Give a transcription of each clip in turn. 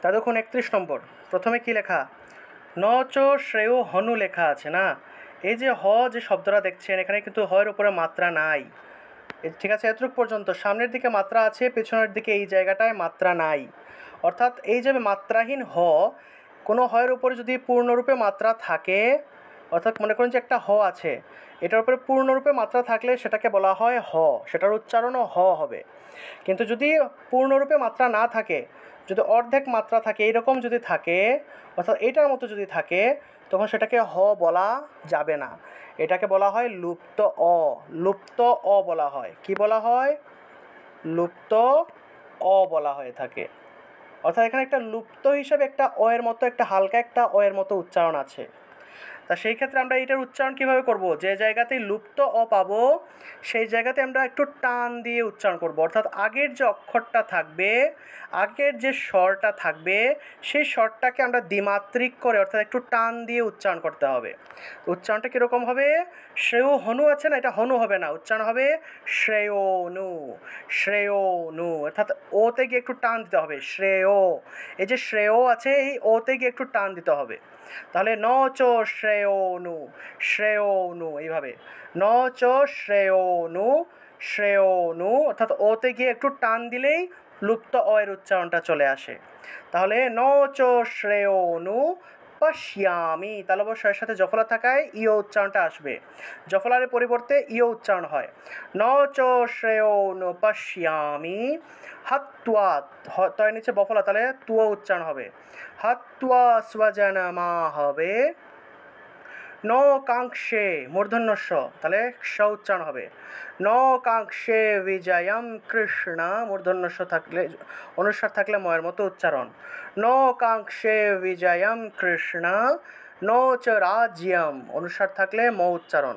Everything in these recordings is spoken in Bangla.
তা দেখুন 31 নম্বর, প্রথমে কি লেখা, ন চ শ্রেয় হনু লেখা আছে না। এই যে যে শব্দটা দেখছেন এখানে কিন্তু হয়ের উপরে মাত্রা নাই। ঠিক আছে, এতটুকু পর্যন্ত। সামনের দিকে মাত্রা আছে, পেছনের দিকে এই জায়গাটায় মাত্রা নাই। অর্থাৎ এই যে মাত্রাহীন কোনো হয়ের উপরে যদি পূর্ণরূপে মাত্রা থাকে, অর্থাৎ মনে করুন যে একটা আছে, এটার উপরে পূর্ণরূপে মাত্রা থাকলে সেটাকে বলা হয় সেটার উচ্চারণও হবে। কিন্তু যদি পূর্ণরূপে মাত্রা না থাকে, যদি অর্ধেক মাত্রা থাকে, এইরকম যদি থাকে, অর্থাৎ এটার মতো যদি থাকে, তখন সেটাকে বলা যাবে না। এটাকে বলা হয় লুপ্ত লুপ্ত বলা হয়। কি বলা হয়? লুপ্ত বলা হয়ে থাকে। অর্থাৎ এখানে একটা লুপ্ত হিসাবে একটা এর মতো, একটা হালকা একটা এর মতো উচ্চারণ আছে। তা সেই ক্ষেত্রে আমরা এটার উচ্চারণ কিভাবে করব? যে জায়গাতেই লুপ্ত পাবো সেই জায়গাতে আমরা একটু টান দিয়ে উচ্চারণ করব। অর্থাৎ আগের যে অক্ষরটা থাকবে, আগের যে স্বরটা থাকবে, সেই স্বরটাকে আমরা দ্বিমাত্রিক করে, অর্থাৎ একটু টান দিয়ে উচ্চারণ করতে হবে। উচ্চারণটা কীরকম হবে? শ্রেয় হনু আছে না, এটা হনু হবে না, উচ্চারণ হবে শ্রেয়োনু। শ্রেয়োনু, অর্থাৎ ওতে গিয়ে একটু টান দিতে হবে। শ্রেয়, এই যে শ্রেয় আছে, এই ওতে গিয়ে একটু টান দিতে হবে। তাহলে ন চ শ্রেয়োনু, শ্রেয়োনু, এইভাবে ন চ শ্রেয়োনু, শ্রেয়োনু, অর্থাৎ ওতে গিয়ে একটু টান দিলেই লুপ্ত এর উচ্চারণটা চলে আসে। তাহলে ন চ শ্রেয়োনু পশ্যামি, তাহলে অবশ্যই সাথে জফলা থাকায় ইয় উচ্চারণটা আসবে। জফলার পরিবর্তে ইয় উচ্চারণ হয়। ন চ শ্রেয়োনু পশ্যামি হাত্বা, তয়ের নিচে বফলা, তাহলে তুয়া উচ্চারণ হবে। হাত্বা স্বজনমা হবে। ন কাঙ্ক্ষে মূর্ধন্য স, তাহলে স উচ্চারণ হবে। ন কাঙ্ক্ষে বিজয়ম কৃষ্ণ, মূর্ধন্য স থাকলে, অনুস্বার থাকলে ময়ের মতো উচ্চারণ। ন কাঙ্ক্ষে বিজয়ম কৃষ্ণ, ন চ রাজ্যম, অনুস্বার থাকলে ম উচ্চারণ।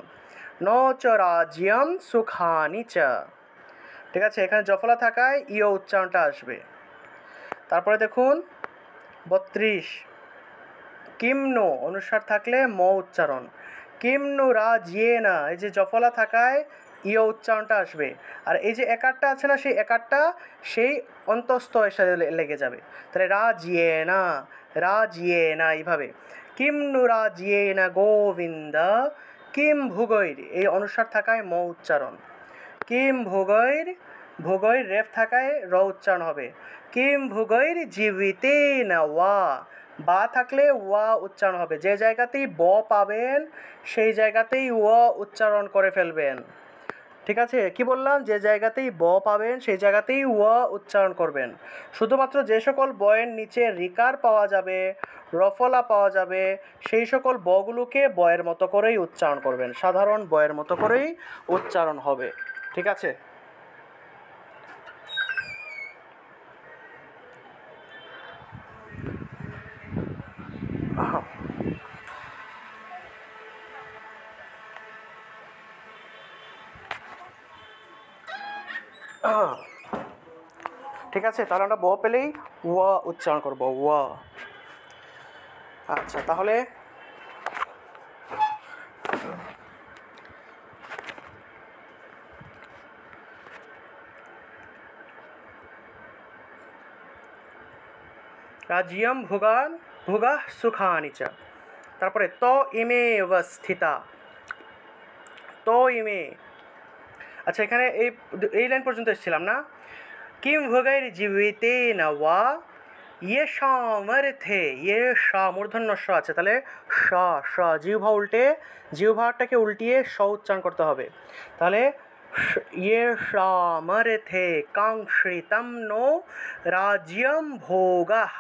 ন চ রাজ্যম সুখানি চ। ঠিক আছে, এখানে জফলা থাকায় ইয় উচ্চারণটা আসবে। তারপরে দেখুন 32, কিমনো, অনুস্বার থাকলে ম উচ্চারণ। কিমনু রাজ্যেনা, এই যে জফলা থাকায় ইয় উচ্চারণটা আসবে। আর এই যে একারটা আছে না, সেই একারটা সেই অন্তস্থ এর সাথে লেগে যাবে। তাহলে রাজ্যেনা, রাজ্যেনা, এইভাবে। কিমনু রাজ্যেনা গোবিন্দ, কিম ভুগৈর, এই অনুস্বার থাকায় ম উচ্চারণ। কিম ভুগৈর, ভুগৈর রেফ থাকায় র উচ্চারণ হবে। কিম ভুগৈর জীবিতেনা ওয়া, বা থাকলে ওয়া উচ্চারণ হবে। যে জায়গাতেই ব পাবেন সেই জায়গাতেই ও উচ্চারণ করে ফেলবেন। ঠিক আছে, কি বললাম? যে জায়গাতেই ব পাবেন সেই জায়গাতেই ও উচ্চারণ করবেন। শুধুমাত্র যে সকল বয়ের নিচে রিকার পাওয়া যাবে, রফলা পাওয়া যাবে, সেই সকল বগুলোকে বয়ের মতো করেই উচ্চারণ করবেন, সাধারণ বয়ের মতো করেই উচ্চারণ হবে। ঠিক আছে, ঠিক আছে, তাহলে আমরা ব পেলেই ও উচ্চারণ করব, ও। আচ্ছা, তাহলে রাজ্যম ভুগান ভুগাহ সুখানি চ। তারপরে ত ইমে স্থিতা, তো ইমে। আচ্ছা, এখানে এই লাইন পর্যন্ত এসেছিলাম না? কিম ভোগৈর জীবিতে নওয়া ইয়ে সামর্থে, ইয়ে সা মূর্ধন্য স আছে, তাহলে স স জিহ্বা উল্টে, জিহ্বাটাকে উল্টিয়ে স উচ্চারণ করতে হবে। তাহলে ইয়ে সামর্থে কাঙ্ক্ষিতম নো রাজ্যম ভোগাহ,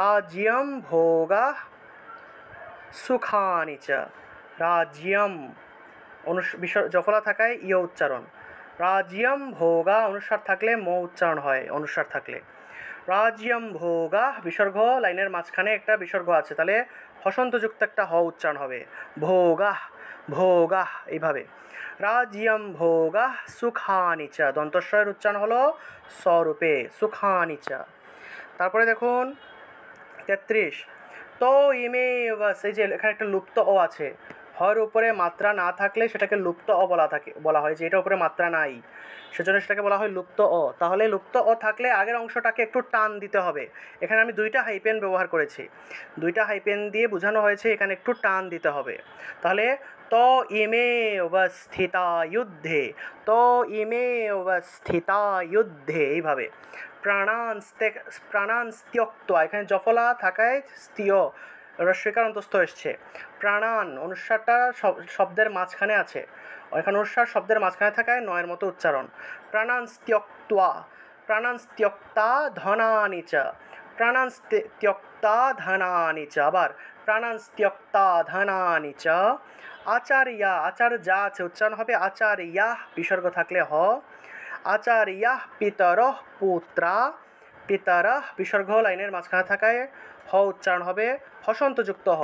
রাজ্যম ভোগাহ সুখানি চ। রাজ্যম জফলা থাকায় ইয় উচ্চারণ। রাজ্যম ভোগা, অনুস্বার থাকলে ম উচ্চারণ হয়, অনুস্বার থাকলে। রাজ্যম ভোগা, বিসর্গ লাইনের মাঝখানে একটা বিসর্গ আছে, তাহলে হসন্তযুক্ত একটা উচ্চারণ হবে। ভোগাহ, ভোগাহ, এইভাবে। রাজ্যম ভোগাহ সুখানি চ, দন্তস্বয়ের উচ্চারণ হলো স্বরূপে, সুখানি চ। তারপরে দেখুন 33, তো ইমে, এই যে এখানে একটা লুপ্ত আছে, হর উপরে মাত্রা না থাকলে সেটাকে লুপ্ত অ বলা হয় যে এটার উপরে মাত্রা নাই, সেজন্য সেটাকে বলা হয় লুপ্ত অ। তাহলে লুপ্ত অ থাকলে আগের অংশটাকে একটু টান দিতে হবে। এখানে আমি দুইটা হাইপেন ব্যবহার করেছি, দুইটা হাইপেন দিয়ে বোঝানো হয়েছে এখানে একটু টান দিতে হবে। তাহলে ত ইমে স্থিতা যুদ্ধে, ত ইমে স্থিতা যুদ্ধে, এইভাবে প্রাণান ত্যক্তা, এখানে জফলা থাকায় স্থিয় রস্বইকার অন্তস্থ এসছে। প্রাণান অনুস্বারটা শব্দের মাঝখানে আছে, এখানে অনুস্বার শব্দের মাঝখানে থাকায় নয়ের মতো উচ্চারণ। প্রাণান ত্যক্তা, প্রাণান ত্যক্তা ধনানি চ, প্রাণান ত্যক্তা ধনানি চ, আবার প্রাণান ত্যক্তা ধনানি চ। আচার্যা, আচার যা আছে উচ্চারণ হবে আচার্যাহ, বিসর্গ থাকলে হ। আচার্যাহ পিতরঃ পুত্রা, পিতরঃ বিসর্গ লাইনের মাঝখানে থাকায় হ উচ্চারণ হবে হসন্তযুক্ত হ,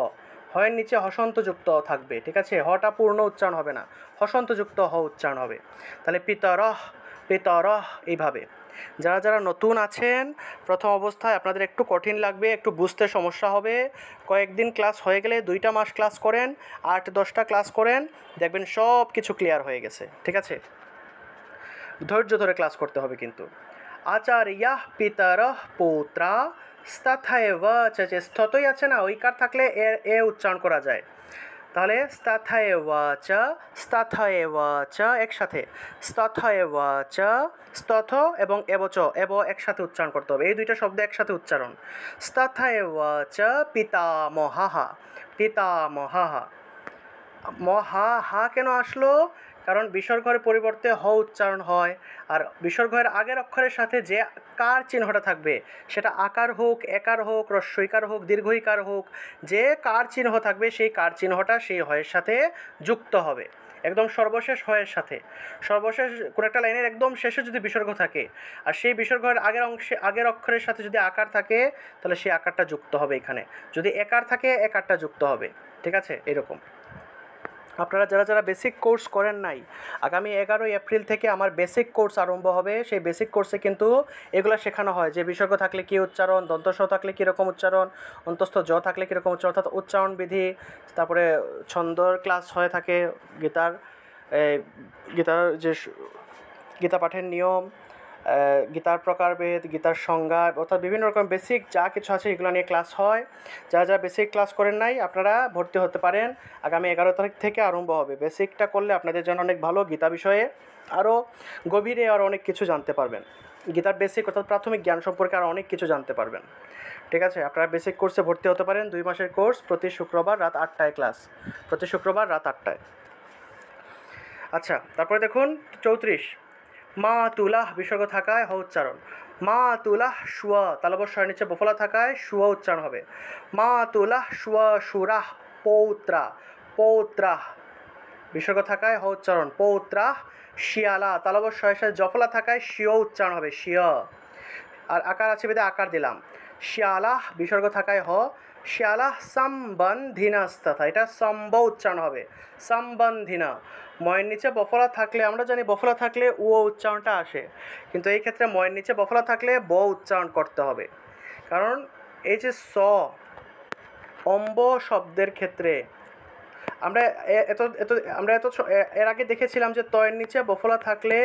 হয়ের নিচে হসন্তযুক্ত থাকবে, ঠিক আছে, হটা পূর্ণ উচ্চারণ হবে না, হসন্তযুক্ত হ উচ্চারণ হবে। তাহলে পিতরঃ, পিতরঃ, এইভাবে। যারা যারা নতুন আছেন প্রথম অবস্থায় আপনাদের একটু কঠিন লাগবে, একটু বুঝতে সমস্যা হবে। কয়েকদিন ক্লাস হয়ে গেলে 2টা মাস ক্লাস করেন, 8-10টা ক্লাস করেন, দেখবেন সব কিছু ক্লিয়ার হয়ে গেছে, ঠিক আছে। ধৈর্য ধরে ক্লাস করতে হবে কিন্তু। আচার্যাহ পিতরঃ পুত্রা স্তথৈব চ, স্থতই আছে না, ওইকার থাকলে এ উচ্চারণ করা যায়। তাহলে স্তথৈব চ, স্তথৈব চ একসাথে, স্তথৈব চ, স্তথ এবং এবচ, এব একসাথে উচ্চারণ করতে হবে, এই দুইটা শব্দ একসাথে উচ্চারণ। স্তথৈব চ পিতামহঃ, পিতামহঃ। মহা হা কেন আসলো? কারণ বিসর্গের পরিবর্তে হ উচ্চারণ হয়, আর বিসর্গের আগের অক্ষরের সাথে যে কার চিহ্নটা থাকবে সেটা আকার হোক, একার হোক, হ্রস্বইকার হোক, দীর্ঘইকার হোক, যে কার চিহ্ন থাকবে সেই কার চিহ্নটা সেই হয়ের সাথে যুক্ত হবে, একদম সর্বশেষ হয়ের সাথে। সর্বশেষ কোনো একটা লাইনের একদম শেষে যদি বিসর্গ থাকে আর সেই বিসর্গের আগের অংশে আগের অক্ষরের সাথে যদি আকার থাকে তাহলে সেই আকারটা যুক্ত হবে এখানে, যদি একার থাকে একারটা যুক্ত হবে, ঠিক আছে। এরকম আপনারা যারা যারা বেসিক কোর্স করেন নাই, আগামী 11ই এপ্রিল থেকে আমার বেসিক কোর্স আরম্ভ হবে। সেই বেসিক কোর্সে কিন্তু এগুলো শেখানো হয় যে বিসর্গ থাকলে কী উচ্চারণ, দন্তস থাকলে কীরকম উচ্চারণ, অন্তস্থ জ থাকলে কীরকম উচ্চারণ, অর্থাৎ উচ্চারণ বিধি, তারপরে ছন্দর ক্লাস হয়ে থাকে, গীতার গীতার যে গীতা পাঠের নিয়ম, গীতার প্রকারভেদ, গীতার সংজ্ঞা, অর্থাৎ বিভিন্ন রকম বেসিক যা কিছু আছে এগুলো নিয়ে ক্লাস হয়। যারা যারা বেসিক ক্লাস করেন নাই আপনারা ভর্তি হতে পারেন, আগামী 11 তারিখ থেকে আরম্ভ হবে। বেসিকটা করলে আপনাদের জন্য অনেক ভালো, গীতা বিষয়ে আরও গভীরে আরও অনেক কিছু জানতে পারবেন, গীতার বেসিক অর্থাৎ প্রাথমিক জ্ঞান সম্পর্কে আরও অনেক কিছু জানতে পারবেন, ঠিক আছে। আপনারা বেসিক কোর্সে ভর্তি হতে পারেন, 2 মাসের কোর্স, প্রতি শুক্রবার রাত 8টায় ক্লাস, প্রতি শুক্রবার রাত 8টায়। আচ্ছা, তারপরে দেখুন 34, মা তুলাহ বিসর্গ থাকায় হ উচ্চারণ। মা তুলাহ শুয়া, তালবস্বরের নিচে বফলা থাকায় শুয়া উচ্চারণ হবে। মা তুলাহ শুয়া সুরাহ পৌত্রা, পৌত্রাহ বিসর্গ থাকায় হ উচ্চারণ। পৌত্রাহ শিয়ালা, তালবস্বরের সাথে জফলা থাকায় শিও উচ্চারণ হবে, শিয়া। আর আকার আছে বেদে আকার দিলাম। শিয়ালাহ বিসর্গ থাকায় হ। শিয়ালাহ সম্বন্ধিনাস্তথা, এটা সম্ব উচ্চারণ হবে, সম্বন্ধিনা। ময়ের নিচে বফলা থাকলে, আমরা জানি বফলা থাকলে ও উচ্চারণটা আসে, কিন্তু এই ক্ষেত্রে ময়ের নিচে বফলা থাকলে ব উচ্চারণ করতে হবে, কারণ এই যে স অম্ব শব্দের ক্ষেত্রে আমরা এর আগে দেখেছিলাম যে তয়ের নিচে বফলা থাকলে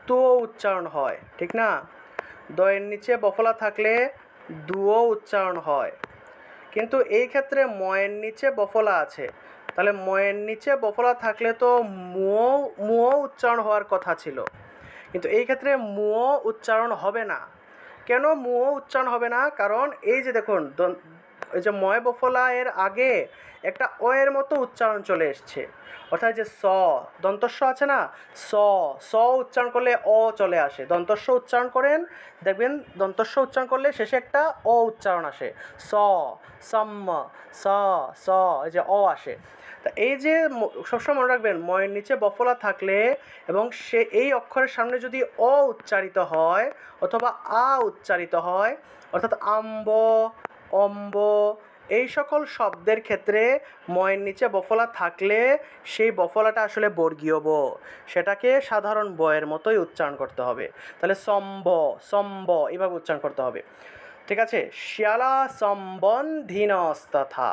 তো উচ্চারণ হয়, ঠিক না। দয়ের নিচে বফলা থাকলে দুও উচ্চারণ হয়, কিন্তু এই ক্ষেত্রে ময়ের নিচে বফলা আছে, তাহলে ময়ের নিচে বফলা থাকলে তো মুও উচ্চারণ হওয়ার কথা ছিল, কিন্তু এই ক্ষেত্রে মুও উচ্চারণ হবে না। কেন মুও উচ্চারণ হবে না? কারণ এই যে দেখুন, এই যে ময় বফলা এর আগে একটা অ এর মতো উচ্চারণ চলে এসছে, অর্থাৎ যে স দন্তস্ব আছে না, স স উচ্চারণ করলে অ চলে আসে, দন্তস্ব উচ্চারণ করেন দেখবেন, দন্তস্ব উচ্চারণ করলে শেষে একটা অ উচ্চারণ আসে, স সম্ম স স, এই যে অ আসে। তা এই যে সবসময় মনে রাখবেন, ময়ের নিচে বফলা থাকলে এবং সে এই অক্ষরের সামনে যদি অ উচ্চারিত হয় অথবা আ উচ্চারিত হয়, অর্থাৎ আম্ব, অম্ব, এই সকল শব্দের ক্ষেত্রে ময়ের নিচে বফলা থাকলে সেই বফলাটা আসলে বর্গীয় ব, সেটাকে সাধারণ বয়ের মতোই উচ্চারণ করতে হবে। তাহলে সম্ব, সম্ব এইভাবে উচ্চারণ করতে হবে। ঠিক আছে, শিয়ালা সম্বন্ধিনস্তথা,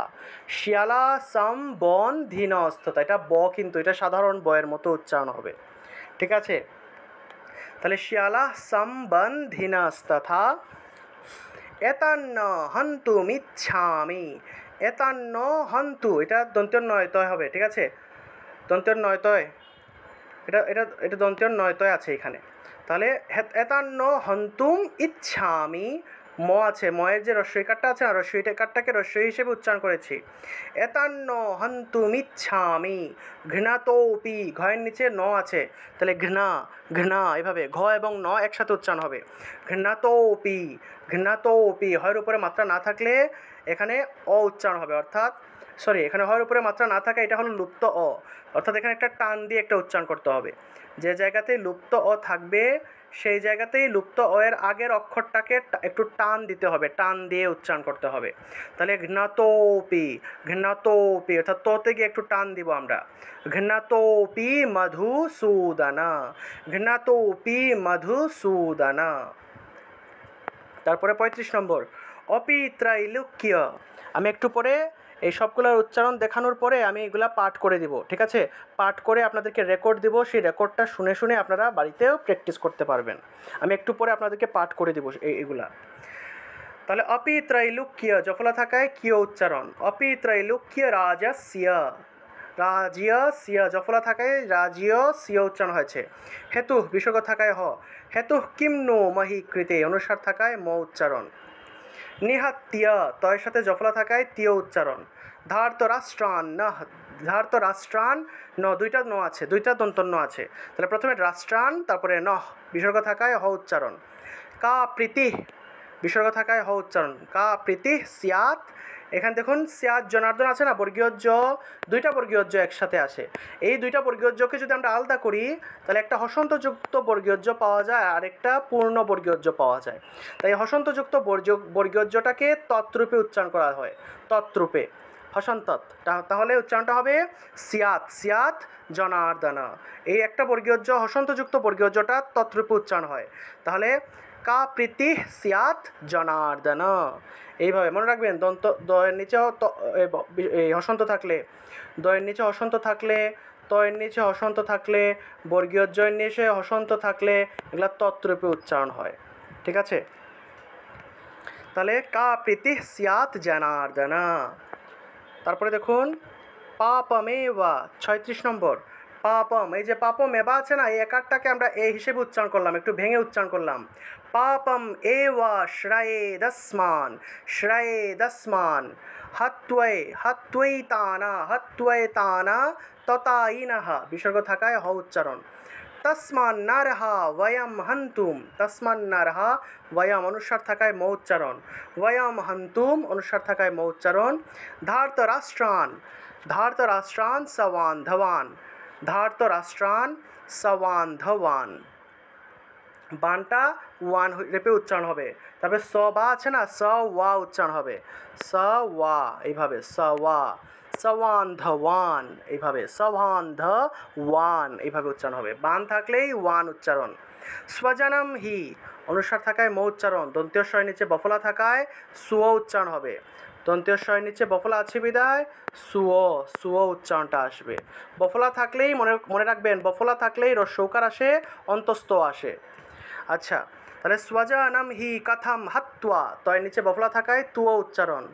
শিয়ালা সম্বন্ধিনস্তথা, এটা ব কিন্তু এটা সাধারণ বয়ের মতো উচ্চারণ হবে। ঠিক আছে, তাহলে শিয়ালা সম্বন্ধিনস্তথা এতান্ন হন্তুমিচ্ছামি, এতান্ন হন্তু, এটা দন্ত্য নয়তয় হবে। ঠিক আছে, দন্ত্য নয়তয়, এটা এটা এটা দন্ত্য নয়তয় আছে এখানে। তাহলে এতান্ন হন্তুম ইচ্ছামি, ম আছে, ময়ের যে রস্বইকারটা আছে না, রস্বইকারটাকে রস্বই হিসেবে উচ্চারণ করেছি। এতান্ন হন্তুম ইচ্ছামি ঘৃণাতোপি, ঘয়ের নিচে ন আছে, তাহলে ঘৃণা, ঘৃণা এভাবে ঘ এবং ন একসাথে উচ্চারণ হবে। ঘৃণাতোপি, ঘৃণাতোপি, হয়ের উপরে মাত্রা না থাকলে এখানে অ উচ্চারণ হবে, অর্থাৎ সরি, এখানে হয়ের উপরে মাত্রা না থাকা এটা হলো লুপ্ত অ, অর্থাৎ এখানে একটা টান দিয়ে একটা উচ্চারণ করতে হবে। যে জায়গাতে লুপ্ত অ থাকবে সেই জায়গাতেই লুপ্ত অ এর আগের অক্ষরটাকে একটু টান দিতে হবে, টান দিয়ে উচ্চারণ করতে হবে। তাহলে ঘৃণাতোপি, ঘৃণাতোপি, অর্থাৎ তোতে গিয়ে একটু টান দিব আমরা। ঘৃণাতোপি মধুসূদনা, ঘৃণাতোপি মধুসূদনা। তারপরে 35 নম্বর, অপি ত্রাইলোক্য, আমি একটু পরে এই সবগুলোর উচ্চারণ দেখানোর পরে আমি এগুলা পাঠ করে দিব। ঠিক আছে, পাঠ করে আপনাদেরকে রেকর্ড দিব, সেই রেকর্ডটা শুনে শুনে আপনারা বাড়িতেও প্র্যাকটিস করতে পারবেন। আমি একটু পরে আপনাদেরকে পাঠ করে দিব এইগুলা। তাহলে অপি ত্রৈলোক্য, জফলা থাকায় কিয় উচ্চারণ, অপি ত্রৈলোক্য রাজস্য, রাজ্যস্য, জফলা থাকায় রাজ্যস্য উচ্চারণ হয়েছে। হেতু, বিসর্গ থাকায় হ, হেতু কিম নো মহি কৃতে, অনুসার থাকায় ম উচ্চারণ। নিহাত্য, তয়ের সাথে জফলা থাকায় তীয় উচ্চারণ। ধার্ত রাষ্ট্রান ন, ধার্ত রাষ্ট্রান ন, দুইটা ন আছে, দুইটা দন্তন্য আছে, তাহলে প্রথমে রাষ্ট্রান, তারপরে ন, বিসর্গ থাকায় হ উচ্চারণ। কা প্রীতি, বিসর্গ থাকায় হ উচ্চারণ। কা প্রীতি স্যাৎ, এখানে দেখুন স্যাৎ জনার্দন আছে না, বর্গীয় জ, দুইটা বর্গীয় জ একসাথে আসে। এই দুইটা বর্গীয় জকে যদি আমরা আলাদা করি তাহলে একটা হসন্তযুক্ত বর্গীয় জ পাওয়া যায় আর একটা পূর্ণ বর্গীয় জ পাওয়া যায়। তাই হসন্তযুক্ত বর্গীয় জটাকে তৎরূপে উচ্চারণ করা হয়, তৎরূপে, হসন্তৎ, তাহলে উচ্চারণটা হবে স্যাৎ, স্যাৎ জনার্দন। এই একটা বর্গীয় জ, হসন্তযুক্ত বর্গীয় জটা তৎরূপে উচ্চারণ হয়, তাহলে কা প্রীতি স্যাৎ জনার্দন। এইভাবে মনে রাখবেন, দন্ত দয়ের নিচেও এই হসন্ত থাকলে, দয়ের নিচে হসন্ত থাকলে, তয়ের নিচে হসন্ত থাকলে, বর্গীয় জয়ের নিচে হসন্ত থাকলে এগুলা তৎরূপে উচ্চারণ হয়। ঠিক আছে, তাহলে কা প্রীতি স্যাৎ জনার্দন। তারপরে দেখুন পাপমেবা, 36 নম্বর, পাপম, এই যে পাপম এবা আছে না, এই একারটাকে আমরা এ হিসেবে উচ্চারণ করলাম, একটু ভেঙে উচ্চারণ করলাম। পাপম এবা শ্রায়েদস্মান, শ্রায়েদস্মান, হত্বয়ে, হত্বৈতানা, হত্বৈতানা ততাইনহ, বিসর্গ থাকায় হ উচ্চারণ। তস্মান্নারহ বয়ম হন্তুম, তস্মান্নারহ বয়ম, অনুস্বার থাকায় ম উচ্চারণ। বয়ম হন্তুম, অনুস্বার থাকায় ম উচ্চারণ। ধার্ত রাষ্ট্রান, ধার্ত রাষ্ট্রান সবান্ধবান, ধার্ত রাষ্ট্রান সবান্ধবান, বানটা ওয়ান রেপে উচ্চারণ হবে। তারপরে স বা আছে না, স ওয়া উচ্চারণ হবে, স ওয়া, এইভাবে স ওয়া, সবান্ধবান, এইভাবে সবান্ধবান, এইভাবে উচ্চারণ হবে। বান থাকলেই ওয়ান উচ্চারণ। স্বজনম হি, অনুস্বার থাকায় ম উচ্চারণ, দন্ত্য স্বয়ের নিচে বফলা থাকায় সুও উচ্চারণ হবে। দন্ত্য স্বয়ের নিচে বফলা আছে বিদায় সুও, সুও উচ্চারণটা আসবে। বফলা থাকলেই মনে রাখবেন, বফলা থাকলেই রস্যৌকার আসে, অন্তস্থ আসে। আচ্ছা, তাহলে স্বজনম হি কথম হত্বা, তয়ের নিচে বফলা থাকায় তুও উচ্চারণ।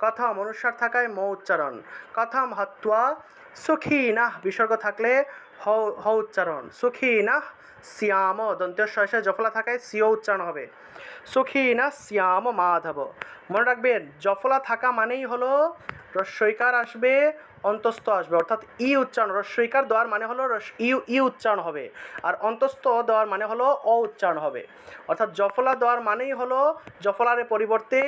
কথম, অনুস্বার থাকায় ম উচ্চারণ। কথম হত্বা সুখীনঃ, বিসর্গ থাকলে হ উচ্চারণ। সুখীনঃ শ্যাম, দন্ত্য শয়সে জফলা থাকায় সিও উচ্চারণ হবে। সুখীনঃ শ্যাম মাধব। মনে রাখবেন, জফলা থাকা মানেই হলো রস্যইকার আসবে, অন্তস্থ আসবে, অর্থাৎ ই উচ্চারণ, রস্যইকার দেওয়ার মানে হলো ই উচ্চারণ হবে, আর অন্তস্থ দেওয়ার মানে হলো অ উচ্চারণ হবে। অর্থাৎ জফলা দেওয়ার মানেই হলো জফলার পরিবর্তে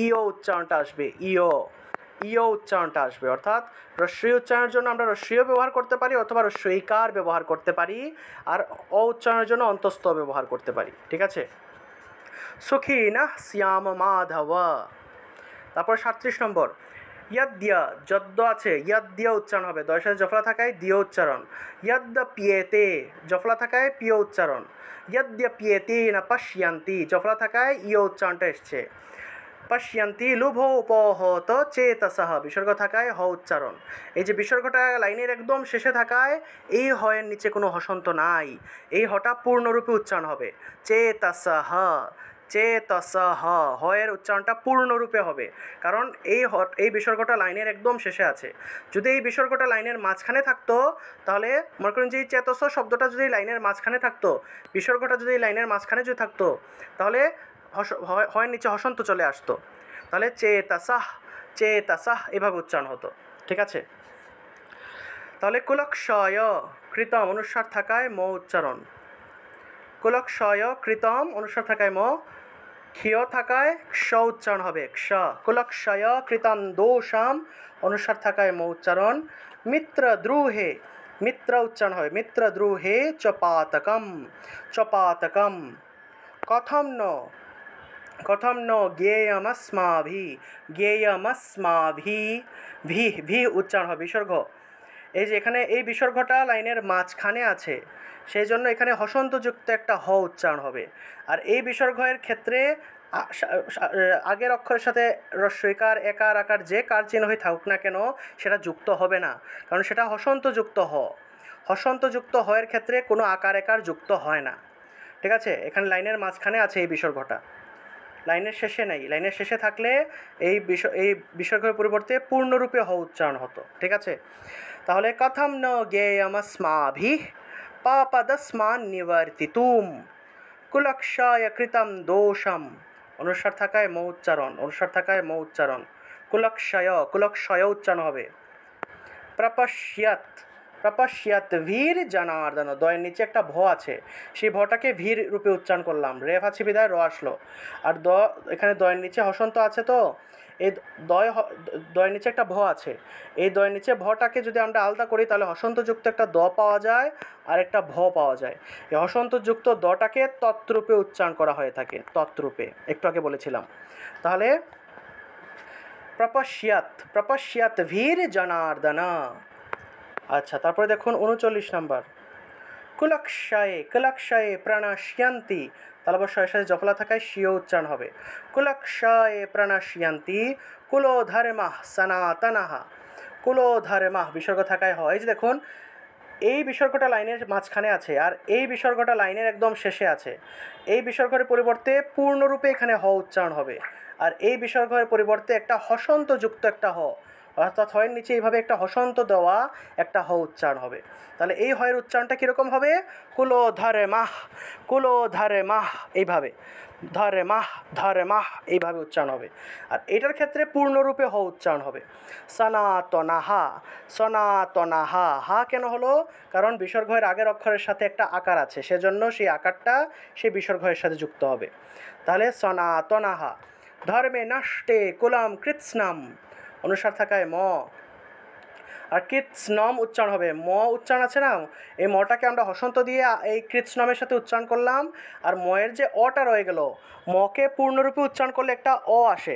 ইও উচ্চারণটা আসবে, ইও উচ্চারণটা আসবে। অর্থাৎ রস্যই উচ্চারণের জন্য আমরা রস্যইও ব্যবহার করতে পারি অথবা রস্যইকার ব্যবহার করতে পারি, আর অ উচ্চারণের জন্য অন্তস্থ ব্যবহার করতে পারি। ঠিক আছে, সুখীনঃ শ্যাম মাধব। তারপর 37 নম্বর, यद्य যদ্য আছে यद्य উচ্চারণ হবে, দয়ের সাথে জফলা থাকায় দিয় উচ্চারণ। यद्य পিয়েতে জফলা থাকায় পিয় উচ্চারণ। यद्य পিয়েতে না পশ্যন্তি জফলা থাকায় ইয় উচ্চারণটা এসছে। পশ্যন্তি লুভোপহত চেতসহ বিসর্গ থাকায় হ উচ্চারণ। এই যে বিসর্গটা লাইনের একদম শেষে থাকায় এই হয়ের নিচে কোনো হসন্ত নাই, এই হটা পূর্ণরূপে উচ্চারণ হবে চেতসহ। চেতসহ হয়ের উচ্চারণটা পূর্ণরূপে হবে, কারণ এই বিসর্গটা লাইনের একদম শেষে আছে। যদি এই বিসর্গটা লাইনের মাঝখানে থাকতো তাহলে মনে করেন যে এই চেতস শব্দটা যদি লাইনের মাঝখানে থাকতো, বিসর্গটা যদি লাইনের মাঝখানে যদি থাকতো তাহলে হয়ের নিচে হসন্ত চলে আসতো, তাহলে চেতসাহ চেতসাহ এভাবে উচ্চারণ হতো। ঠিক আছে, তাহলে কুলক্ষয় কৃতম অনুস্বার থাকায় ম উচ্চারণ। কুলক্ষয় কৃতম অনুস্বার থাকায় ম, ক্ষিয় থাকায় স উচ্চারণ হবে ক্ষ। কুলক্ষয় কৃতম দোষাম অনুস্বার থাকায় ম উচ্চারণ। মিত্র দ্রুহে মিত্র উচ্চারণ হবে মিত্র দ্রুহে চপাতকম চপাতকম। কথম ন কথম ন জ্ঞেয়মস্মাভি জ্ঞেয়মস্মাভি ভি ভি উচ্চারণ হবে বিসর্গ। এই যে এখানে এই বিসর্গটা লাইনের মাঝখানে আছে, সেই জন্য এখানে হসন্তযুক্ত একটা হ উচ্চারণ হবে। আর এই বিসর্গের ক্ষেত্রে আগের অক্ষরের সাথে রস্বইকার একার আকার যে কার চিহ্নই থাকুক না কেন সেটা যুক্ত হবে না, কারণ সেটা হসন্তযুক্ত হ। হসন্তযুক্ত হয়ের ক্ষেত্রে কোনো আকার একার যুক্ত হয় না। ঠিক আছে, এখানে লাইনের মাঝখানে আছে এই বিসর্গটা, লাইনের শেষে নেই। লাইনের শেষে থাকলে এই বিসর্গের পরিবর্তে পূর্ণরূপে হ উচ্চারণ হতো। ঠিক আছে, তাহলে কথম ন জ্ঞেয়মস্মাভি পাপদস্মান নিবর্তিতুম কুলক্ষয় কৃতম দোষম অনুস্বার থাকায় ম উচ্চারণ। অনুস্বার থাকায় ম উচ্চারণ। কুলক্ষয় কুলক্ষয় উচ্চারণ হবে। প্রপশ্যত প্রপশ্যত ভীর জনার্দন দয়ের নিচে একটা ভ আছে, সেই ভটাকে ভীর রূপে উচ্চারণ করলাম, রেফ আছে বিদায় র আসলো। আর এখানে দয়ের নিচে হসন্ত আছে, তো এই দয়ের নিচে একটা ভ আছে, এই দয়ের নিচে ভটাকে যদি আমরা আলাদা করি তাহলে হসন্তযুক্ত একটা দ পাওয়া যায় আর একটা ভ পাওয়া যায়। এই হসন্তযুক্ত দটাকে তৎরূপে উচ্চারণ করা হয়ে থাকে, তৎরূপে একটু আগে বলেছিলাম। তাহলে প্রপশ্যত প্রপশ্যত ভীর জনার্দন। আচ্ছা, তারপরে দেখুন 39 নম্বর। কুলক্ষয়ে কুলক্ষয়ে প্রণশ্যন্তি তালবস্যের সাথে জফলা থাকায় স্বীয় উচ্চারণ হবে। কুলক্ষয়ে প্রণশ্যন্তি কুলোধর্মঃ সনাতনঃ কুলোধর্মঃ বিসর্গ থাকায় হয়। এই যে দেখুন এই বিসর্গটা লাইনের মাঝখানে আছে আর এই বিসর্গটা লাইনের একদম শেষে আছে। এই বিসর্গের পরিবর্তে পূর্ণরূপে এখানে হ উচ্চারণ হবে, আর এই বিসর্গের পরিবর্তে একটা হসন্তযুক্ত একটা হ, অর্থাৎ হয়ের নিচে এইভাবে একটা হসন্ত দেওয়া একটা হ উচ্চারণ হবে। তাহলে এই হয়ের উচ্চারণটা কীরকম হবে? কুলো ধরে মাহ কুলো ধরে মাহ এইভাবে, ধরে মাহ ধরে মাহ এইভাবে উচ্চারণ হবে। আর এটার ক্ষেত্রে পূর্ণরূপে হ উচ্চারণ হবে। সনাতনাহা সনাতনাহা। হা কেন হলো? কারণ বিসর্গের আগের অক্ষরের সাথে একটা আকার আছে, সেজন্য সেই আকারটা সেই বিসর্গের সাথে যুক্ত হবে। তাহলে সনাতনাহা। ধর্মে নষ্টে কুলাম কৃৎস্নাম অনুসার থাকায় ম, আর কৃৎস্নম উচ্চারণ হবে। ম উচ্চারণ আছে না, এই মটাকে আমরা হসন্ত দিয়ে এই কৃৎস্নমের সাথে উচ্চারণ করলাম, আর ময়ের যে অটা রয়ে গেল, মকে পূর্ণরূপে উচ্চারণ করলে একটা অ আসে,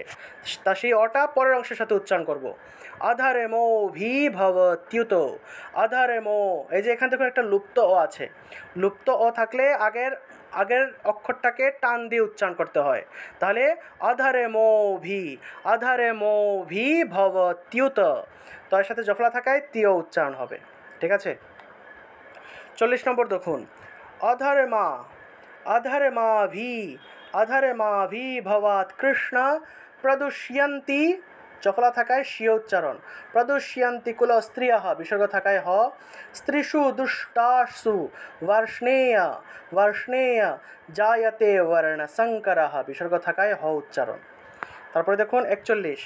তা সেই অটা পরের অংশের সাথে উচ্চারণ করব। আধারে মো ভি ভবত্যুত আধারে মো, এই যে এখান থেকে একটা লুপ্ত অ আছে, লুপ্ত অ থাকলে আগের অক্ষরটাকে টান দিয়ে উচ্চারণ করতে হয়। তাহলে আধারে মো ভি ভবত্যুত, তার সাথে জফলা থাকায় তিয় উচ্চারণ হবে। ঠিক আছে, 40 নম্বর দেখুন। অধরে মা ভি ভবাত কৃষ্ণ প্রদুষ্যন্তি জফলা থাকায় স্বীয় উচ্চারণ। প্রদুষ্যন্তি কুল স্ত্রিয় বিসর্গ থাকায় হ। স্ত্রীষু দুষ্টাসু বর্ষ্ণেয় জায়তে বর্ণ শঙ্কর বিসর্গ থাকায় হ উচ্চারণ। তারপরে দেখুন 41।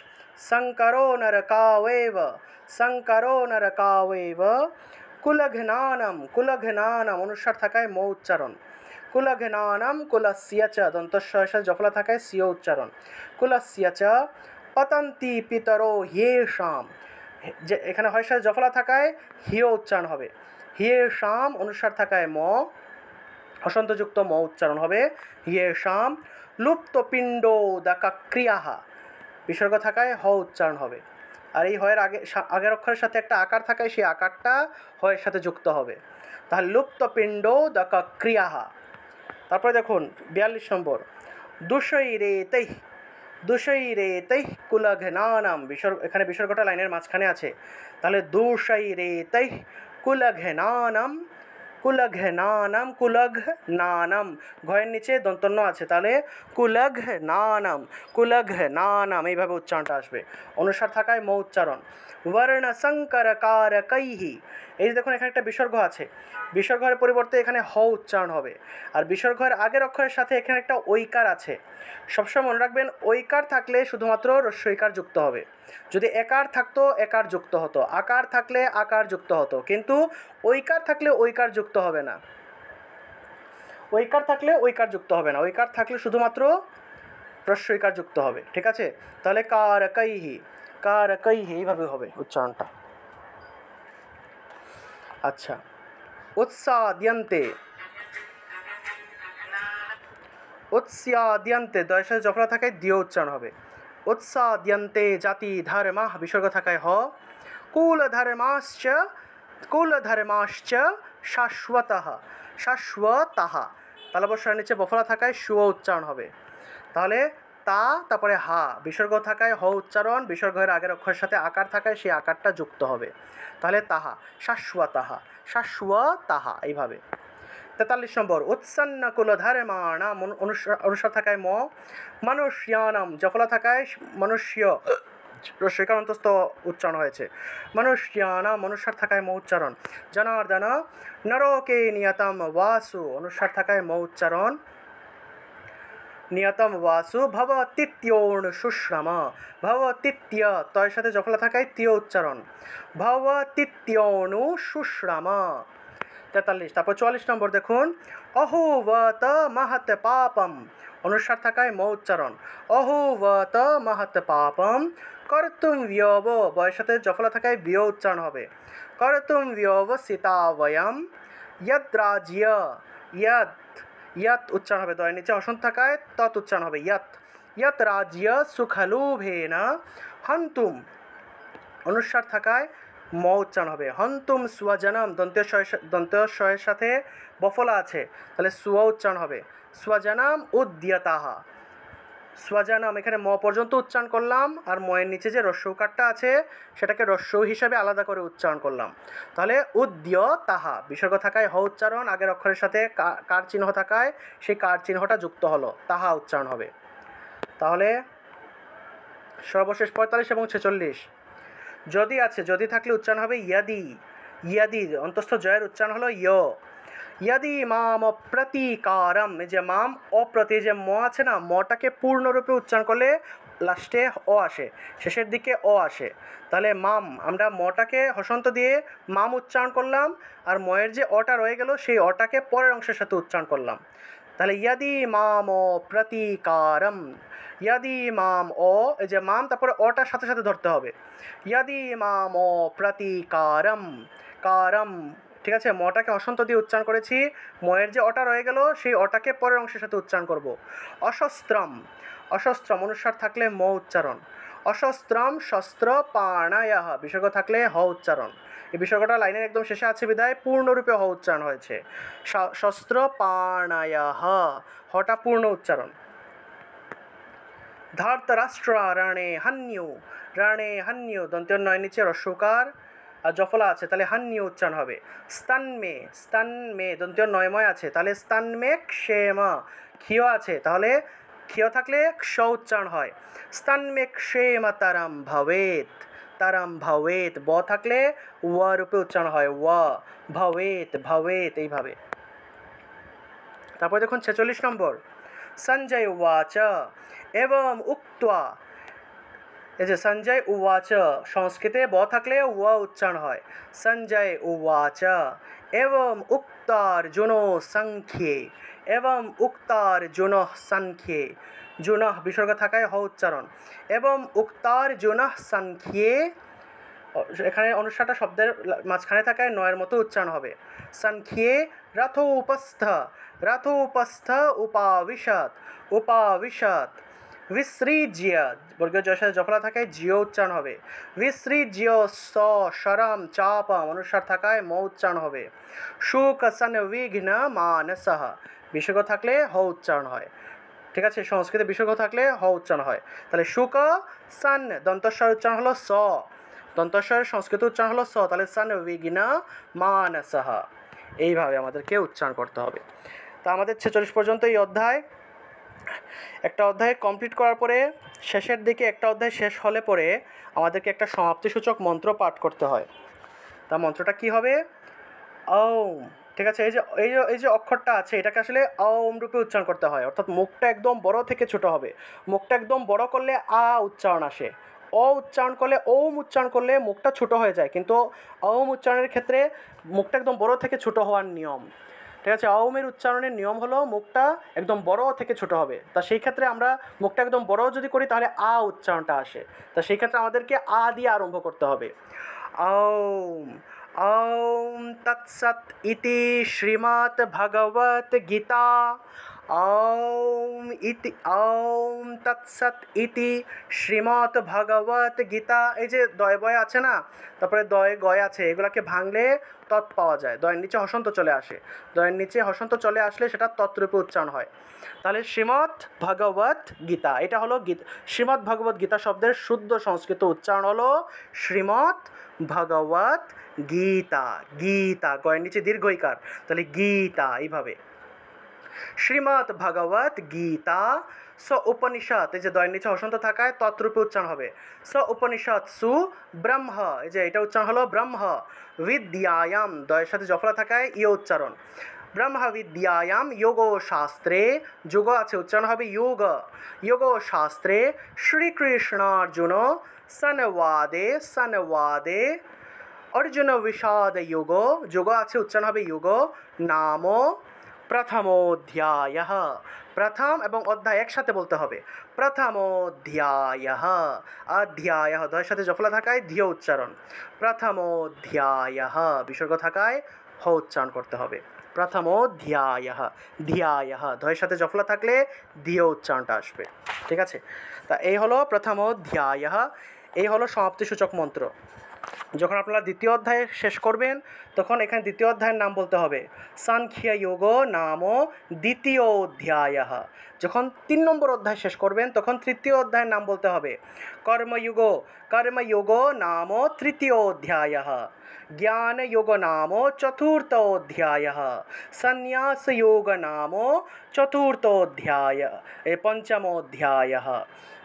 শঙ্করো নরকাওয়েব কুলঘ্নানম অনুস্বার থাকায় ম উচ্চারণ। কুলঘ্নানম কুলস্য চ দন্তস্য জফলা থাকায় স্বীয় উচ্চারণ। কুলস্য চ পতন্তি পিতরো হ্যেষাম, যে এখানে হয় সাথে জফলা থাকায় হিয় উচ্চারণ হবে। হ্যেষাম অনুস্বার থাকায় ম, হসন্তযুক্ত ম উচ্চারণ হবে হ্যেষাম। লুপ্ত পিণ্ডোদক ক্রিয়াহা বিসর্গ থাকায় হ উচ্চারণ হবে। আর এই হয়ের আগের অক্ষরের সাথে একটা আকার থাকায় সেই আকারটা হয়ের সাথে যুক্ত হবে। তাহলে লুপ্ত পিণ্ড দক ক্রিয়াহা। তারপরে দেখুন 42 নম্বর, দুষৈরেতৈঃ দুষৈরেতৈঃ কুলঘ্নানাম, এখানে বিসর্গটা লাইনের মাঝখানে আছে। তাহলে দুষৈরেতৈঃ কুলঘ্নানাম, কুলঘ্নানাম, কুলঘ্নানাম, ঘয়ের নিচে দন্তন্য আছে, তাহলে কুলঘ্নানাম, কুলঘ্নানাম এইভাবে উচ্চারণটা আসবে। অনুসার থাকায় ম উচ্চারণ। বর্ণ সংকর কারকৈহি, এই যে দেখুন এখানে একটা বিসর্গ আছে, বিসর্গের পরিবর্তে এখানে হ উচ্চারণ হবে। আর বিসর্গের আগের অক্ষরের সাথে এখানে একটা ঐকার আছে। সবসময় মনে রাখবেন ঐকার থাকলে শুধুমাত্র রস্যইকার যুক্ত হবে। যদি একার থাকতো একার যুক্ত হতো, আকার থাকলে আকার যুক্ত হতো, কিন্তু ঐকার থাকলে ঐকার যুক্ত হবে না। ঐকার থাকলে ঐকার যুক্ত হবে না, ঐকার থাকলে শুধুমাত্র রস্যইকার যুক্ত হবে। ঠিক আছে, তাহলে কারকৈহি, কারকৈহি এইভাবে হবে উচ্চারণটা। আচ্ছা, উৎসাদ্যন্তে, উৎস্যাদ্যন্তে দয়ের সাথে জফলা থাকায় দিয় উচ্চারণ হবে। উৎসাদ্যন্তে জাতি ধর্মাঃ, বিসর্গ থাকায় হ। কুলধর্মাশ্চ, কুলধর্মাশ্চ শাশ্বতঃ, শাশ্বতঃ, তালবস্যের নিচে বফলা থাকায় সু উচ্চারণ হবে। তাহলে তা, তারপরে হা, বিসর্গ থাকায় হ উচ্চারণ, বিসর্গের আগের অক্ষরের সাথে আকার থাকায় সেই আকারটা যুক্ত হবে। তাহলে তাহা, শাশ্বতঃ, শাশ্বতঃ এইভাবে। 43 নম্বর, উৎসন্ন কুলধর্মাণাম, অনুসার থাকায় ম। মনুষ্যানাম, জফলা থাকায় মনুষ্য, রস্যইকার অন্তস্থ উচ্চারণ হয়েছে। মনুষ্যানাম, অনুসার থাকায় ম উচ্চারণ। জনার্দন নরকে নিয়তম বাসু, অনুসার থাকায় ম উচ্চারণ। নিয়তম বাসু ভবতীত্যৌণ সুশ্রম, ভবতীত্য তয়ের সাথে জফলা থাকায় তীয় উচ্চারণ। ভবতীত্যৌণু সুশ্রম। 43, তারপর 44 নম্বর দেখুন, অহুবত মহৎ পাপম, অনুসার থাকায় ম উচ্চারণ। অহুবত মহৎ পাপম কর্তুম বিয়ব, বয়ের সাথে জফলা থাকায় বিয় উচ্চারণ হবে। কর্তুম বিয়ব সীতা বয়ম ইয়দ্রাজ্য, ইয়দ, ইয়ত উচ্চারণ হবে, দয়ের নিচে অসন্ত থাকায় তৎ উচ্চারণ হবে ইয়ত। ইয়ত রাজ্য সুখলোভেন হন্তুম, অনুসার থাকায় ম উচ্চারণ হবে। হন্তুম স্বজনম, দন্ত্যের সাথে বফলা আছে, তাহলে সুয়া উচ্চারণ হবে। স্বজনম উদ্যতাহ, স্বজনম এখানে ম পর্যন্ত উচ্চারণ করলাম, আর ময়ের নিচে যে রস্যৌকারটা আছে সেটাকে রস্যৌ হিসাবে আলাদা করে উচ্চারণ করলাম। তাহলে উদ্যতাহা, বিসর্গ থাকায় হ উচ্চারণ, আগের অক্ষরের সাথে কার চিহ্ন থাকায় সেই কার চিহ্নটা যুক্ত হলো, তাহা উচ্চারণ হবে। তাহলে সর্বশেষ 45 এবং 46, যদি আছে, যদি থাকলে উচ্চারণ হবে ইয়াদি, ইয়াদি অন্তস্থ জয়ের উচ্চারণ হলো ইয়। ইয়াদি মাম অপ্রতিকারম, এই যে মাম অপ্রতি, যে ম আছে না, মটাকে পূর্ণরূপে উচ্চারণ করলে লাস্টে অ আসে, শেষের দিকে অ আসে। তাহলে মাম, আমরা মটাকে হসন্ত দিয়ে মাম উচ্চারণ করলাম, আর ময়ের যে অটা রয়ে গেল সেই অটাকে পরের অংশের সাথে উচ্চারণ করলাম। তাহলে ইয়াদি মাম অপ্রতিকারম, ইয়াদি মাম অ, এই যে মাম তারপরে অটার সাথে সাথে ধরতে হবে। ইয়াদি মাম অপ্রতিকারম, কারম, ঠিক আছে, মটাকে হসন্ত দিয়ে উচ্চারণ করেছি, ময়ের যে অটা রয়ে গেল সেই অটাকে পরের অংশের সাথে উচ্চারণ করব। অশস্ত্রম, অশস্ত্রম, অনুসার থাকলে ম উচ্চারণ। অশস্ত্রম শস্ত্র পাণায়াহ, বিসর্গ থাকলে হ উচ্চারণ। এই বিসর্গটা লাইনের একদম শেষে আছে বিধায় পূর্ণরূপে হ উচ্চারণ হয়েছে। শস্ত্র পাণায়াহ, হটা পূর্ণ উচ্চারণ। ধার্তরাষ্ট্র রাণে হান্যু, রাণে হান্যু, দন্তের নয় নিচে রস্যকার আর জফলা আছে, তাহলে হান্যু উচ্চারণ হবে। স্তন্মে, স্তন্মে দন্তের নয়ময় আছে, তাহলে স্তন্মে ক্ষেম, ক্ষিয় আছে, তাহলে ক্ষিয় থাকলে ক্ষ উচ্চারণ হয়। স্তন্মে ক্ষেম তারাম ভবেত, তারাম ভবেত, ব থাকলে ও রূপে উচ্চারণ হয়, ও ভবেত, ভবেত এইভাবে। তারপর দেখুন 46 নম্বর, সঞ্জয় উবাচ এবং উক্ত্বা, এই যে সঞ্জয় উবাচ, সংস্কৃতে ব থাকলে ও উচ্চারণ হয়। সঞ্জয় উবাচ এবং উক্তার্জুন সংখ্যে, এবং উক্তার্জুন সংখ্যে, জুনঃ বিসর্গ থাকায় হ উচ্চারণ। এবং উক্তার্জুন সংখ্যে, এখানে অনুসারটা শব্দের মাঝখানে থাকায় নয়ের মতো উচ্চারণ হবে। সংখ্যে রথোপস্থ, রথোপস্থ উপাবিশত, উপাবিশত, विसृज्य বর্গীয় জয়ের সাথে জফলা থাকায় জিও উচ্চারণ হবে। विसृज्य स शरम चाप অনুস্বার থাকায় ম উচ্চারণ হবে। সুক সন্বিঘ্ন মানসহ বিসর্গ থাকলে হ উচ্চারণ হয়। ঠিক আছে, সংস্কৃতে বিসর্গ থাকলে হ উচ্চারণ হয়। তাহলে সুক সন দন্তস্বর উচ্চারণ হলো স, দন্তস্বরের সংস্কৃত উচ্চারণ হলো স, তাহলে সন্বিঘ্ন মানসহ এইভাবে আমাদেরকে উচ্চারণ করতে হবে। তা আমাদের 46 পর্যন্ত এই অধ্যায়। একটা অধ্যায় কমপ্লিট করার পরে শেষের দিকে একটা অধ্যায় শেষ হলে পরে আমাদেরকে একটা সমাপ্তিসূচক মন্ত্র পাঠ করতে হয়। তা মন্ত্রটা কি হবে? ওম। ঠিক আছে, এই যে অক্ষরটা আছে এটাকে আসলে ওম রূপে উচ্চারণ করতে হয়, অর্থাৎ মুখটা একদম বড় থেকে ছোট হবে। মুখটা একদম বড় করলে আ উচ্চারণ আসে, অ উচ্চারণ করলে ওম উচ্চারণ করলে মুখটা ছোট হয়ে যায়, কিন্তু ওম উচ্চারণের ক্ষেত্রে মুখটা একদম বড় থেকে ছোট হওয়ার নিয়ম। ঠিক আছে, ওমের উচ্চারণের নিয়ম হলো মুখটা একদম বড় থেকে ছোট হবে। তা সেই ক্ষেত্রে আমরা মুখটা একদম বড় যদি করি তাহলে আ উচ্চারণটা আসে। তা সেই ক্ষেত্রে আমাদেরকে আ দিয়ে আরম্ভ করতে হবে। ওম ওম তৎসৎ ইতি শ্রীমদ্ ভগবত গীতা ওম তৎসৎ ইতি শ্রীমদ্ ভগবত গীতা। এই যে দয় বয় আছে না, তারপরে দয় গয় আছে, এগুলাকে ভাঙলে তৎ পাওয়া যায়। দয়ের নিচে হসন্ত চলে আসে, দয়ের নিচে হসন্ত চলে আসলে সেটা তৎরূপে উচ্চারণ হয়। তাহলে শ্রীমদ্ ভগবত গীতা, এটা হলো শ্রীমদ্ ভগবত গীতা শব্দের শুদ্ধ সংস্কৃত উচ্চারণ হলো শ্রীমদ্ ভগবত গীতা। গীতা গয়ের নিচে দীর্ঘইকার, তাহলে গীতা এইভাবে শ্রীমদ্ ভগবত গীতা। স উপনিষদ, এই যে দয়ের নিচে হসন্ত থাকায় তৎরূপে উচ্চারণ হবে। স উপনিষদ সু ব্রহ্ম, এই যে এটা উচ্চারণ হলো ব্রহ্ম। বিদ্যায়াম দয়ের সাথে জফলা থাকায় ইয় উচ্চারণ। ব্রহ্ম বিদ্যায়াম যোগ শাস্ত্রে, যোগ আছে উচ্চারণ হবে যোগ। যোগ শাস্ত্রে শ্রীকৃষ্ণার্জুন সনবাদে, সনবাদে অর্জুন বিষাদ যোগ, যোগ আছে উচ্চারণ হবে যোগ নাম প্রথমোধ্যায়। প্রথম এবং অধ্যায় একসাথে বলতে হবে। প্রথমোধ্যায়, অধ্যায় দয়ের সাথে জফলা থাকায় ধিয় উচ্চারণ। প্রথমোধ্যায় বিসর্গ থাকায় হ উচ্চারণ করতে হবে। প্রথমোধ্যায়, ধ্যায় দয়ের সাথে জফলা থাকলে ধিয় উচ্চারণটা আসবে। ঠিক আছে, তা এই হলো প্রথমোধ্যায়, এই হলো সমাপ্তিসূচক মন্ত্র। যখন আপনারা দ্বিতীয় অধ্যায় শেষ করবেন তখন এখানে দ্বিতীয় অধ্যায়ের নাম বলতে হবে সাংখ্য যোগ নাম দ্বিতীয় অধ্যায়। যখন 3 নম্বর অধ্যায় শেষ করবেন তখন তৃতীয় অধ্যায়ের নাম বলতে হবে কর্মযোগ, কর্মযোগ নাম তৃতীয় অধ্যায়। জ্ঞান যোগ নাম চতুর্থ অধ্যায়। সন্ন্যাস যোগ নাম চতুর্থ অধ্যায়, পঞ্চম অধ্যায়।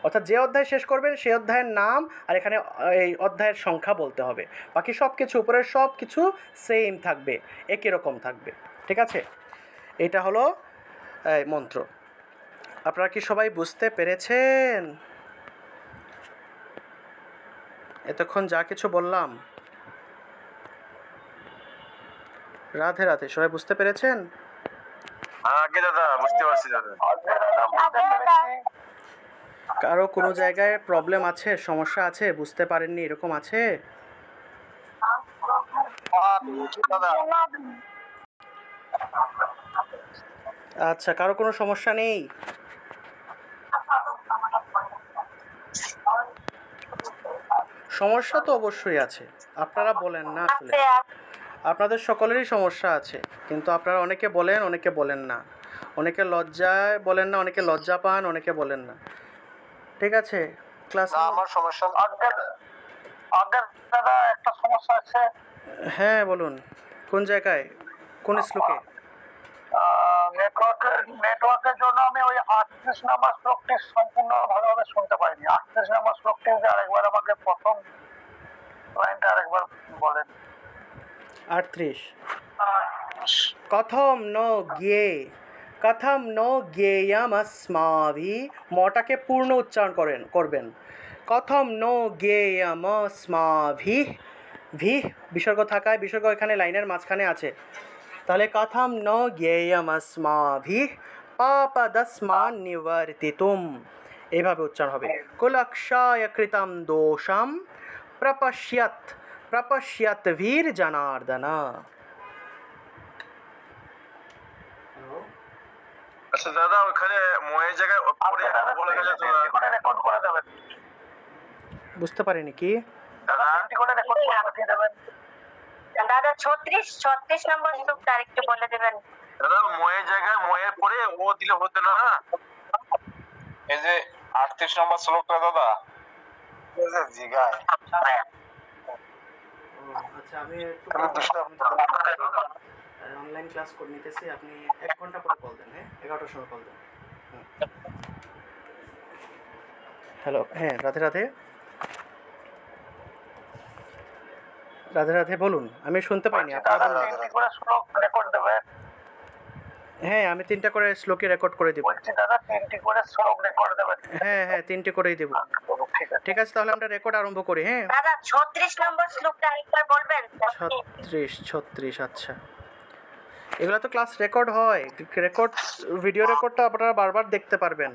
অর্থাৎ যে অধ্যায় শেষ করবেন সেই অধ্যায়ের নাম আর এখানে এই অধ্যায়ের সংখ্যা বলতে হবে। বাকি সব কিছু উপরের সব কিছু সেম থাকবে, একই রকম থাকবে। ঠিক আছে, এটা হলো মন্ত্র। আপনারা কি সবাই বুঝতে পেরেছেন এতক্ষণ যা কিছু বললাম? রাধে রাধে, সবাই বুঝতে পেরেছেন? আগে দাদা বুঝতে পারছি দাদা। কারো কোনো জায়গায় প্রবলেম আছে, সমস্যা আছে, বুঝতে পারেননি এরকম আছে? আচ্ছা, কারো কোনো সমস্যা নেই? সমস্যা তো অবশ্যই আছে, আপনারা বলেন না আসলে। আপনাদের সকলেরই সমস্যা আছে, কিন্তু আপনারা অনেকে বলেন অনেকে বলেন না, অনেকে লজ্জায় বলেন না, অনেকে লজ্জা পান, অনেকে বলেন না। ঠিক আছে, ক্লাস আমার সমস্যা আগে দাদা একটা সমস্যা আছে। হ্যাঁ বলুন, কোন জায়গায়, কোন শ্লোকে? নেটওয়ার্কের জন্য আমি ওই 38 নাম্বার শ্লোকটি সম্পূর্ণ ভালোভাবে শুনতে পাইনি। 38 নাম্বার শ্লোকটি আরেকবার আমাকে প্রথম লাইনটা আরেকবার বলেন। 38 কথম ন জ্ঞে, কথম ন জ্ঞেয়মস্মাভি, মটাকে পূর্ণ উচ্চারণ করবেন। কথম ন জ্ঞেয়মস্মাভি, ভি বিসর্গ থাকায় বিসর্গ এখানে লাইনের মাঝখানে আছে, তাহলে কথম ন জ্ঞেয়মস্মাভি পাপদস্মান নিবর্তিতুম, এইভাবে উচ্চারণ হবে। কুলক্ষায় কৃতম দোষম প্রপশ্যত, প্রপশ্যত ভীর জনার্দন। আচ্ছা দাদা ওখানে ময়ের জায়গায় পরে বলা গেছে তো না। করে রেকর্ড করে দেবেন বুঝতে পারিনি কি? দাদা, তিনটি করে রেকর্ড করে পাঠিয়ে দেবেন। দাদা 36 নম্বর শ্লোকটা আরেকটু বলে দেবেন। দাদা ময়ের জায়গায় ময়ের পরে ও দিলে হতো না। এই যে 38 নম্বর শ্লোকটা দাদা জিগায়। আচ্ছা আমি একটু তাহলে দুশো অনলাইন ক্লাস করে নিতেছি, আপনি 1 ঘন্টা পরে কল দেন। হ্যাঁ 11টার সময় কল দেন। হ্যালো, হ্যাঁ রাধে রাধে। রাধে রাধে বলুন, আমি শুনতে পাইনি আপনারা দাদা, বলুন। তিনটি করে শ্লোক রেকর্ড দেবেন। হ্যাঁ আমি 3টা করে শ্লোকে রেকর্ড করে দিব। বলছি দাদা, তিনটি করে শ্লোক রেকর্ড দেবেন। হ্যাঁ হ্যাঁ 3টে করেই দেব। ঠিক আছে। ঠিক আছে তাহলে আমরা রেকর্ড আরম্ভ করি। হ্যাঁ দাদা 36 নম্বর শ্লোকটা আরেকবার বলবেন। 36 আচ্ছা, এগুলো তো ক্লাস রেকর্ড হয়, রেকর্ড ভিডিও রেকর্ডটা আপনারা বারবার দেখতে পারবেন।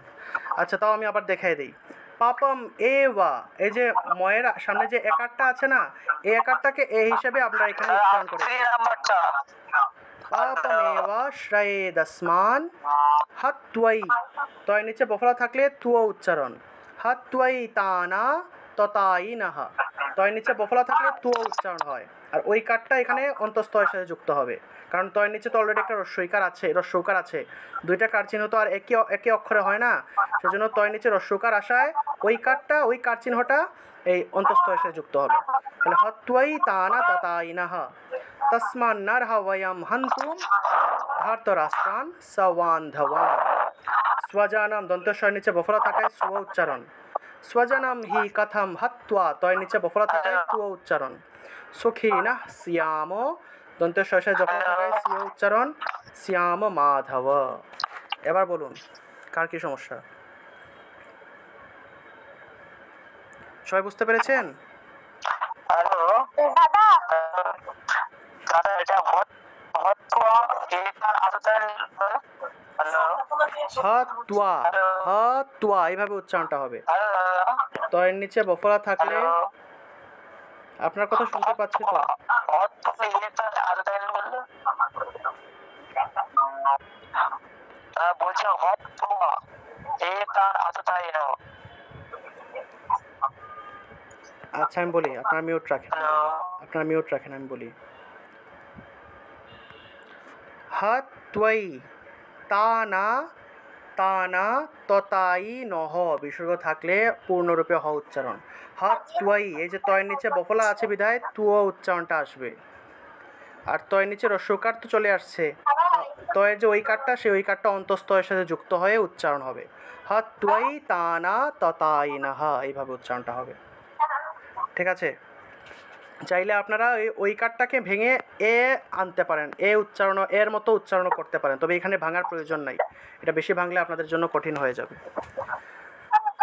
আচ্ছা তাও আমি আবার দেখাই দিই। পাপম এ ওয়া, এই যে ময়ের সামনে যে একারটা আছে না, এই একারটাকে এ হিসেবে আমরা এখানে উচ্চারণ করি। নাম্বারটা পাপম এ ওয়া শ্রায়েদাসমান হাত্ওয়াই, তয় নিচে বফলা থাকলে তুও উচ্চারণ। হাত্ওয়াই তানা ততাই নাহা, তয় নিচে বফলা থাকলে তুও উচ্চারণ হয়। আর ওই কারটা এখানে অন্তস্তয়ের সাথে যুক্ত হবে, কারণ তয়ের নিচে তো অলরেডি একটা রস্যইকার আছে, রস্যৌকার আছে। দুইটা কার চিহ্ন তো আর একই অক্ষরে হয় না, সেজন্য তয়ের নিচে রস্যৌকার আসায় ওই কারটা, ওই কার চিহ্নটা এই অন্তস্তয়ের সাথে যুক্ত হবে। তাহলে হত্ওয়াই তানা ততাই নাহা তসমান নারহা ওয়ায়াম হান্তুম ধার্তরাষ্ট্রান সওয়ান ধওয়ান। স্বজানাম দন্তস্বয়ের নিচে বফলা থাকায় স্ব উচ্চারণ। স্বজনম হি কথম হত্বা, তয়ের নিচে বফলা থাকায় তু উচ্চারণ। সুখীনঃ শ্যাম, দন্তস্বয়ের সাথে বফলা থাকায় স্ব উচ্চারণ। শ্যাম মাধব। এবার বলুন কার কি সমস্যা, সবাই বুঝতে পেরেছেন? হ্যালো দাদা দাদা, এটা এটা আদতের হ্যালো হত্বা, হত্বা এইভাবে উচ্চারণটা হবে। হ্যালো তয়ের নিচে বফলা থাকলে, আপনার কথা শুনতে পাচ্ছি তো। বলছি আচ্ছা আমি বলি, আপনার মিউট রাখেন, আপনার মিউট রাখেন, আমি বলি। হাত্ওয়াই তানা, তানা ততাই নহ, বিসর্গ থাকলে পূর্ণরূপে হ উচ্চারণ। হাত্ওয়াই, এই যে তয়ের নিচে বফলা আছে বিধায় তুও উচ্চারণটা আসবে। আর তয়ের নিচে রস্যকার তো চলে আসছে, তয়ের যে ওই কারটা, সেই ওই কারটা অন্তস্তয়ের সাথে যুক্ত হয়ে উচ্চারণ হবে। হাত্ওয়াই তানা ততাই নাহা, এইভাবে উচ্চারণটা হবে। ঠিক আছে, চাইলে আপনারা ওই কারটাকে ভেঙে এ আনতে পারেন, এ উচ্চারণ, এর মতো উচ্চারণ করতে পারেন, তবে এখানে ভাঙার প্রয়োজন নাই, এটা বেশি ভাঙলে আপনাদের জন্য কঠিন হয়ে যাবে।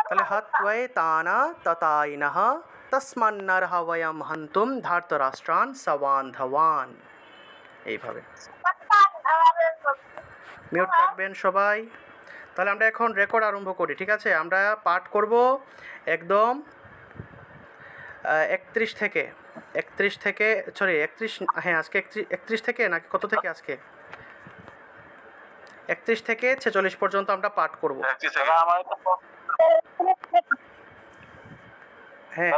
তাহলে হাত্ওয়াই তানা ততাই নাহা তসমান্নারহা ওয়ায়াম হান্তুম ধার্তরাষ্ট্রান সওয়ান ধওয়ান, এইভাবে। মিউট রাখবেন সবাই। তাহলে আমরা এখন রেকর্ড আরম্ভ করি। ঠিক আছে, আমরা পাঠ করব একদম 31 থেকে, 31 থেকে, সরি 31, হ্যাঁ আজকে 31 থেকে নাকি কত থেকে, আজকে 31 থেকে 46 পর্যন্ত আমরা পাঠ করব। হ্যাঁ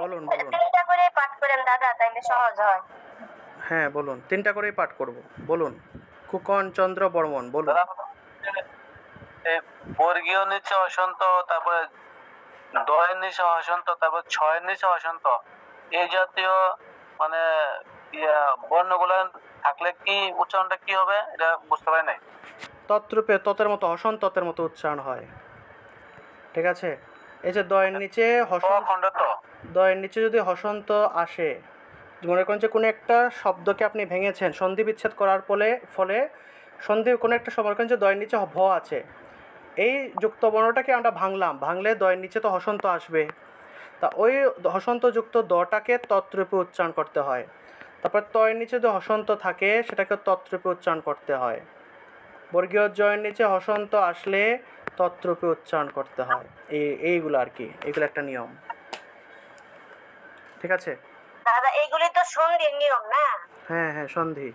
বলুন বলুন। তিনটা করে পাঠ করেন দাদা, তাইলে সহজ হয়। হ্যাঁ বলুন, 3টা করেই পাঠ করব, বলুন। খুকন চন্দ্র বর্মন বলুন। বর্গীয় নিচে অসন্ত, তারপরে দয়ের নিচে অসন্ত, তারপর ছয়ের নিচে অসন্ত, এই জাতীয় মানে বর্ণগুলো থাকলে কি উচ্চারণটা কি হবে এটা বুঝতে পারি নাই। তত্রূপে, ততের মতো হসন, ততের মতো উচ্চারণ হয়। ঠিক আছে, এই যে দয়ের নিচে হসন, দয়ের নিচে যদি হসন্ত আসে, মনে করেন যে কোনো একটা শব্দকে আপনি ভেঙেছেন, সন্ধি বিচ্ছেদ করার ফলে সন্ধি কোনো একটা, মনে করেন যে দয়ের নিচে ভ আছে, এই যুক্ত বর্ণটাকে আমরা ভাঙলে দয়ের নিচে তো হসন্ত আসবে, তা ওই হসন্ত যুক্ত দটাকে তত্রূপে উচ্চারণ করতে হয়। তারপর তয়ের নিচে যদি হসন্ত থাকে সেটাকে তত্রূপে উচ্চারণ করতে হয়। বর্গীয় জয়ের নিচে হসন্ত আসলে তত্রূপে উচ্চারণ করতে হয়। এইগুলো আর কি, এগুলো একটা নিয়ম। ঠিক আছে দাদা, এইগুলি তো সন্ধির নিয়ম না? হ্যাঁ হ্যাঁ সন্ধি।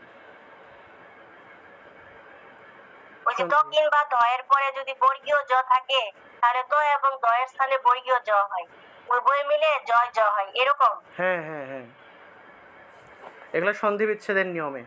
ওই যে দ সন্ধি। কিংবা ধয়ের পরে যদি বর্গীয় জ থাকে তাহলে দ এবং দয়ের স্থানে বর্গীয় জ হয়, উভয় মিলে জয় জ হয়, এরকম। হ্যাঁ হ্যাঁ হ্যাঁ, এগুলো সন্ধি বিচ্ছেদের নিয়মে।